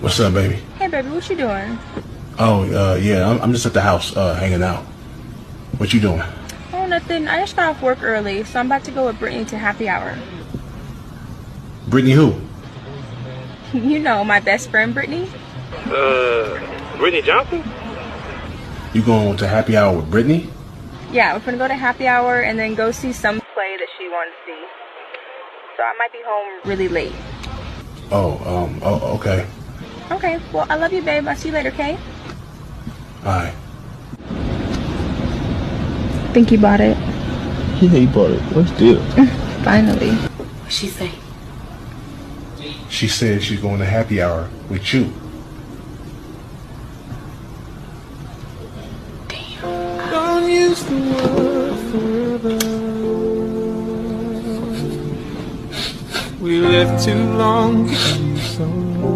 What's up, baby? Hey, baby, what you doing? Oh, yeah, I'm just at the house, hanging out. What you doing? Oh, nothing. I just got off work early, so I'm about to go with Brittany to happy hour. Brittany who? You know, my best friend, Brittany. Brittany Johnson? You going to happy hour with Brittany? Yeah, we're gonna go to happy hour and then go see some play that she wanted to see. So I might be home really late. Okay. Okay, well, I love you, babe. I'll see you later, okay? Alright. Think you bought it. Yeah, he bought it. What's deal? Finally. What'd she say? She said she's going to happy hour with you. Don't use the word forever. We left too long. So